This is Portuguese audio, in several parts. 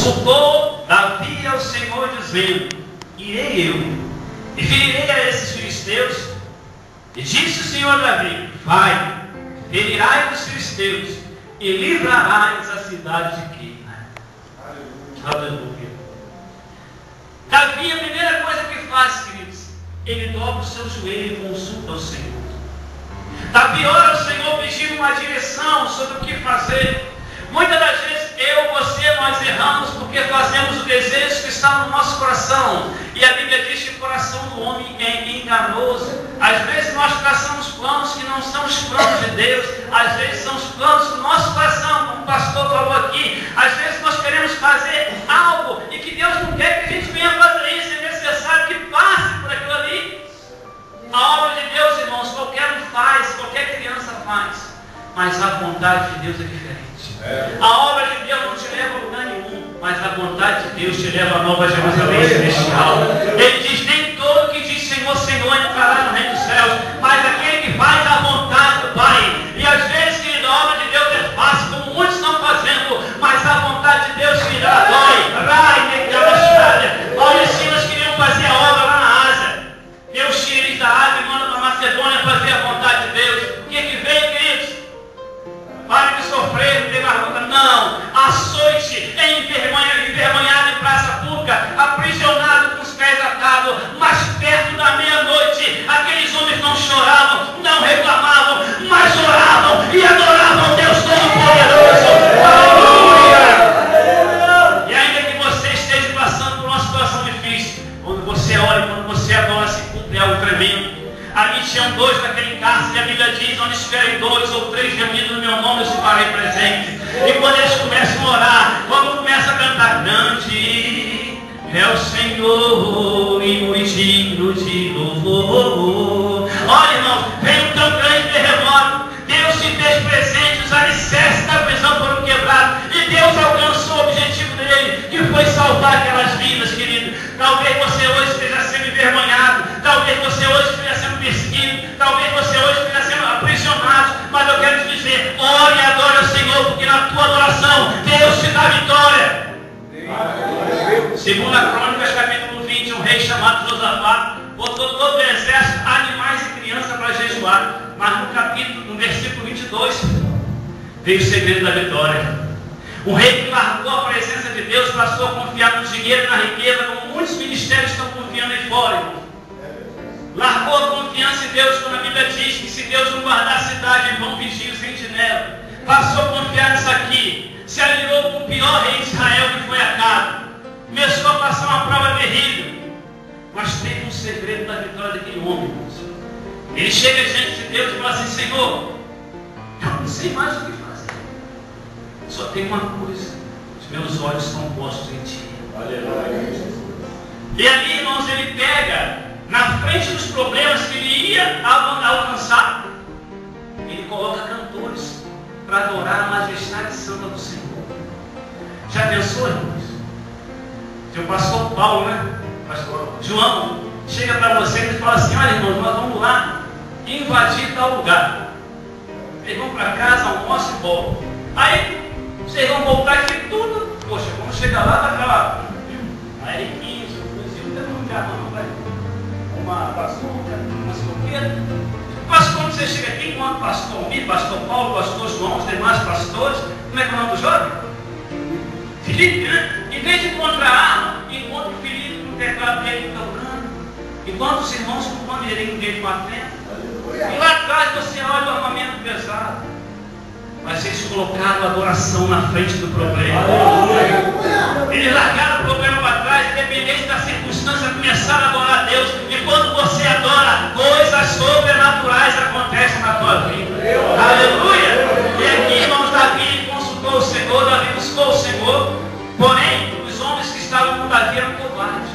Consultou Davi ao Senhor, dizendo: irei eu, e ferirei a esses filisteus. E disse o Senhor a Davi: vai, ferirás os filisteus, e livrarás a cidade de Keila. Aleluia. Davi, a primeira coisa que faz, queridos, ele dobra o seu joelho e consulta o Senhor. Davi ora ao Senhor pedindo uma direção sobre o que fazer. Muitas das vezes eu, você, nós erramos porque fazemos o desejo que está no nosso coração. E a Bíblia diz que o coração do homem é enganoso. Às vezes nós traçamos planos que não são os planos de Deus. Às vezes são os planos do nosso coração, como o pastor falou aqui. Às vezes nós queremos fazer algo e que Deus não quer que a gente venha fazer isso. É necessário que passe por aquilo ali. A obra de Deus, irmãos, qualquer um faz, qualquer criança faz. Mas a vontade de Deus é diferente. A obra de Deus não te leva a lugar nenhum, mas a vontade de Deus te leva a Nova Jerusalém celestial. Ele diz: nem todo que diz Senhor, Senhor entrará no reino dos céus, mas aquele que faz a vontade do Pai. E às vezes, querido, a obra de Deus é fácil, como muitos estão fazendo, mas a vontade de Deus virá, dói. Paulo e Silas queriam fazer a obra lá na Ásia. Deus tira eles da Ásia e manda para Macedônia fazer a vontade de Deus. O que veio, queridos? Pare de sofrer, não tem mais luta. Não, açoite, envergonhado em praça pública, aprisionado com os pés atados, mas perto da meia-noite, aqueles homens não choravam, não reclamavam, mas oravam e adoravam Deus Todo-Poderoso. Aleluia! E ainda que você esteja passando por uma situação difícil, quando você ora e quando você adora, se cumpre algo tremendo. Ali tinham dois naquele cárcere, e a Bíblia diz: onde estiverem 2 ou 3 reunidos no meu nome, eu estarei presente. E quando eles começam a orar, quando começam a cantar: grande é o Senhor e muito digno de louvor. Olha, irmãos, veio um tão grande terremoto, Deus se fez presente, os alicerces da prisão foram quebrados, e Deus alcançou o objetivo dele, que foi salvar aquelas vidas, querido. Talvez você hoje esteja sendo envergonhado, talvez você hoje esteja sendo perseguido, talvez você hoje esteja sendo aprisionado, mas eu quero te dizer: ore e adore ao Senhor, porque na tua adoração Deus te dá vitória. Segundo a Crônicas, capítulo 20, um rei chamado Josafá botou todo o exército, animais e crianças para jejuar, mas no versículo 22 veio o segredo da vitória. O rei que largou a presença de Deus passou a confiar no dinheiro e na riqueza, como muitos ministérios estão confiando aí fora, irmão. Largou a confiança em Deus, quando a Bíblia diz que se Deus não guardar a cidade, vão vigiar sem nela. Passou a confiar nisso aqui. Se aliou com o pior rei de Israel, que foi Acabe. Começou a passar uma prova terrível. Mas teve um segredo da vitória daquele homem, irmãos. Ele chega diante de Deus e fala assim: Senhor, eu não sei mais o que fazer. Só tem uma coisa: os meus olhos estão postos em Ti. Aleluia. E ali, irmãos, ele pega, na frente dos problemas que ele ia alcançar, ele coloca cantores para adorar a majestade santa do Senhor. Já pensou, irmãos? Seu pastor Paulo, né? Pastor João, chega para você e fala assim: olha, irmãos, nós vamos lá invadir tal lugar. Vocês vão para casa, almoço e voltam. Aí vocês vão voltar aqui tudo. Poxa, vamos chegar lá, vai falar: a R15, uma paçoca, uma soqueira. Mas quando você chega aqui, enquanto pastor Mi, pastor Paulo, pastor João, os demais pastores, como é que é o nome do jovem? Felipe, né? Em vez de encontrar arma, encontra o Felipe no teclado dele tocando, enquanto os irmãos com o bandeirinho dele batendo. E lá atrás você olha o armamento pesado. Mas eles colocaram a adoração na frente do problema. Eles largaram o problema para trás, independente da circunstância, começaram a adorar a Deus. E quando você adora, coisas sobrenaturais acontecem na tua vida. Aleluia! E aqui, irmãos, Davi consultou o Senhor, Davi buscou o Senhor. Porém, os homens que estavam com Davi eram covardes.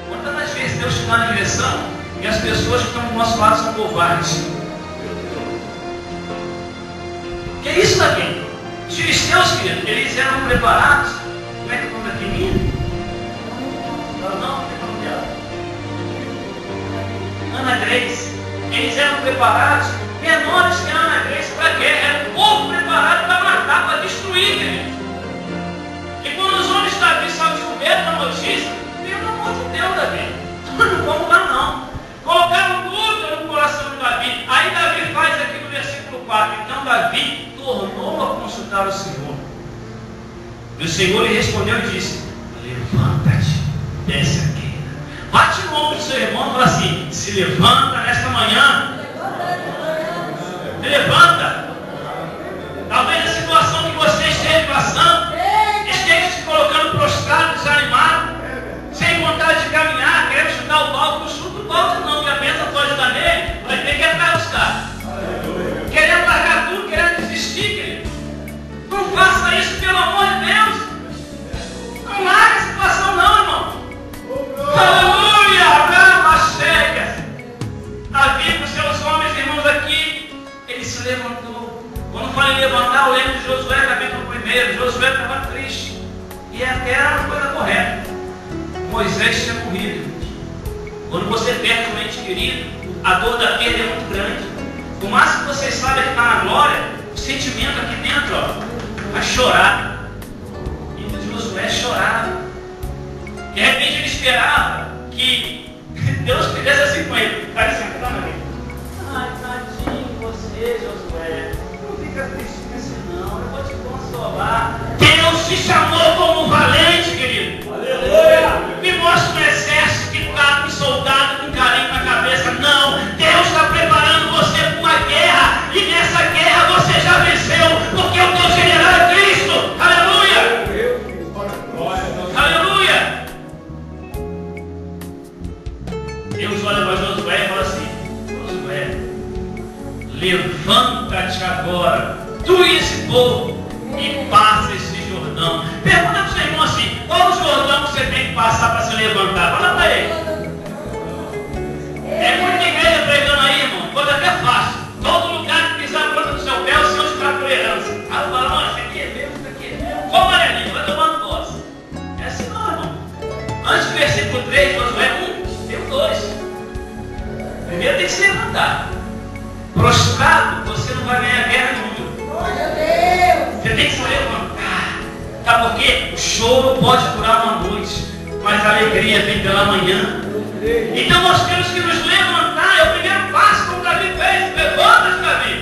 Quantas das vezes Deus te dá uma direção e as pessoas que estão do nosso lado são covardes? Que é isso, Davi? Os filisteus, querido, eles eram preparados. Como é que é o nome da menina? Não, Ana Grace. Eles eram preparados, menores que Ana Grace, para a guerra. Era um povo preparado para matar, para destruir, querido. E quando os homens 4. Então Davi tornou a consultar o Senhor. E o Senhor lhe respondeu e disse: levanta-te, desce a queda. Bate no ombro do seu irmão e fala assim: se levanta nesta manhã. Se levanta. Talvez a situação que você esteja passando esteja se colocando prostrado, desanimado, sem vontade de caminhar, querendo chutar o balde. Não chuta o balde não, que a bênção pode estar nele, vai ter que entrar buscar. Querendo largar tudo, querendo desistir, querido. Não faça isso, pelo amor de Deus. Não larga a situação não, irmão. Aleluia! Rama chega. Davi com seus homens e irmãos aqui, ele se levantou. Quando falei levantar, eu lembro de Josué, capítulo 1. Josué estava triste. E era uma coisa correta. Moisés tinha morrido. Quando você perde um ente querido, a dor da perda é muito grande. Por mais que você saiba que está na glória, o sentimento aqui dentro, ó, vai chorar. E Josué chorava. De repente ele esperava que Deus fizesse assim com ele. Vai sentar, meu amigo. Ai, tadinho você, Josué. Não fica triste assim não, eu vou te consolar. Deus te chamou como valente, querido. Aleluia! Me mostra um exército que está com soldado com carinho na cabeça. Não, Deus está preparando você para uma guerra. E nessa guerra você já venceu, porque o teu general é Cristo. Aleluia! Aleluia! Deus olha para Josué e fala assim: Josué, levanta-te agora, tu e esse povo, e passa esse Jordão. Pergunta para o seu irmão assim: qual o Jordão você tem que passar para se levantar? Fala para ele. É muita igreja pregando aí, irmão, coisa até fácil. Todo lugar que pisar a planta do seu pé, o Senhor te dá por herança. Ah, o balão, isso aqui é meu, isso aqui é meu. Qual amarelinho? Vai tomando posse. É assim não, irmão. Antes do versículo 3, Josué 1, tem o 2. Primeiro tem que se levantar. Prostrado, você não vai ganhar guerra nenhuma. Glória a Deus! Você tem que se levantar. Sabe por quê? O choro pode durar uma noite, mas a alegria vem pela manhã. Então nós temos que nos levantar. É o primeiro passo que o Davi fez. Levanta-te, Davi.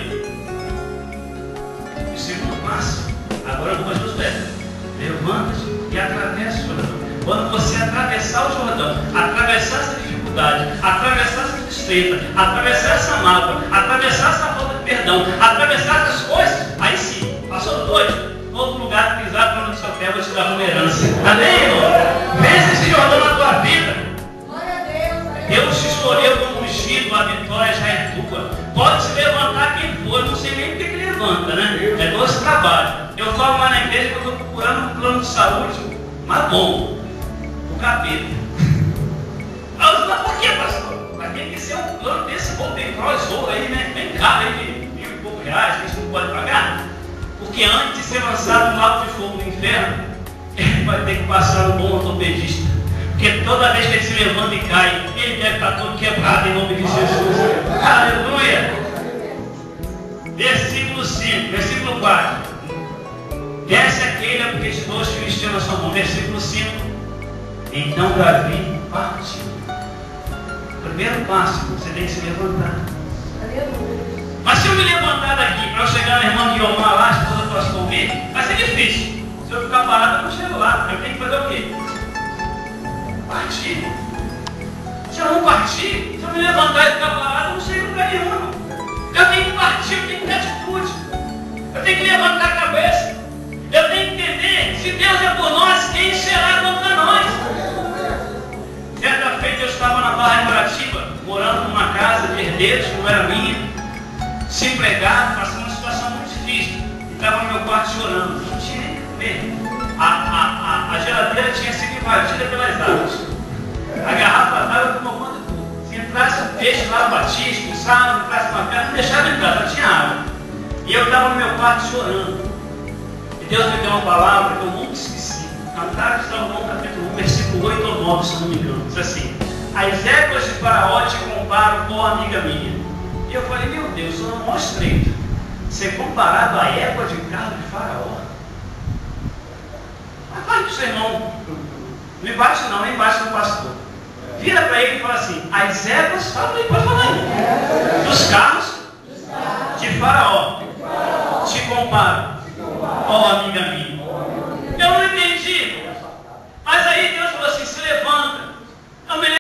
O segundo passo, agora eu vou para Josué. Levanta-te e atravessa o Jordão. Quando você atravessar o Jordão, atravessar essa dificuldade, atravessar essa tristeza, atravessar essa mágoa, atravessar essa falta de perdão, atravessar essas coisas, aí sim, passou doido. Todo lugar que pisar para o seu pé, vou te dar uma herança. Amém, irmão? Vence esse Jordão na tua vida. Deus te escolheu como ungido, a vitória já é tua. Pode se levantar quem for, não sei nem porque que levanta, né? É doce trabalho. Eu falo lá na igreja que eu estou procurando um plano de saúde, mas bom, o capeta. Mas por que, pastor? Mas tem que ser um plano desse, bom, tem ouro aí, né? Bem caro aí, de R$1.000 e pouco, que a gente não pode pagar. Porque antes de ser lançado no lago de fogo do inferno, ele vai ter que passar no bom ortopedista. Porque toda vez que ele se levanta e cai, ele deve estar todo quebrado em nome de Jesus. Aleluia! Versículo 5, versículo 4. Desce a queira, porque te dou os filisteus na sua mão. Versículo 5. Então Davi partiu. Primeiro passo, você tem que se levantar. Mas se eu me levantar daqui para eu chegar na irmã Guiomar lá, a esposa do pastor Vitor, vai ser difícil. Se eu ficar parado, eu não chego lá. Eu tenho que fazer o quê? Partir. Se eu não partir, se eu me levantar e ficar parado, eu não chego em lugar nenhum. Eu tenho que partir, eu tenho que ter atitude. Eu tenho que levantar a cabeça. Eu tenho que entender, se Deus é por nós, quem será contra nós? Certa feita eu estava na Barra de Guaratiba, morando numa casa de herdeiros, que não era minha, desempregado, passando uma situação muito difícil. E estava no meu quarto chorando. Não tinha nem comer. A geladeira tinha sido invadida pelas aves. A garrafa d'água tomou conta de tudo. Se entrasse um peixe lá, eu batia, expulsava, entrasse uma pedra, não deixava entrar, só tinha água. E eu estava no meu quarto chorando. E Deus me deu uma palavra que eu nunca esqueci. Cantares de Salomão, capítulo 1, versículo 8 ou 9, se não me engano. Diz assim: as éguas de Faraó te comparam com a amiga minha. E eu falei: meu Deus, eu não mostrei. Ser comparado à égua de carro de Faraó. Mas fale para o seu irmão, não embaixo não, nem embaixo do pastor. Vira para ele e fala assim: as éguas, fala aí, pode falar aí, dos carros de Faraó. compara. Ó, amiga minha.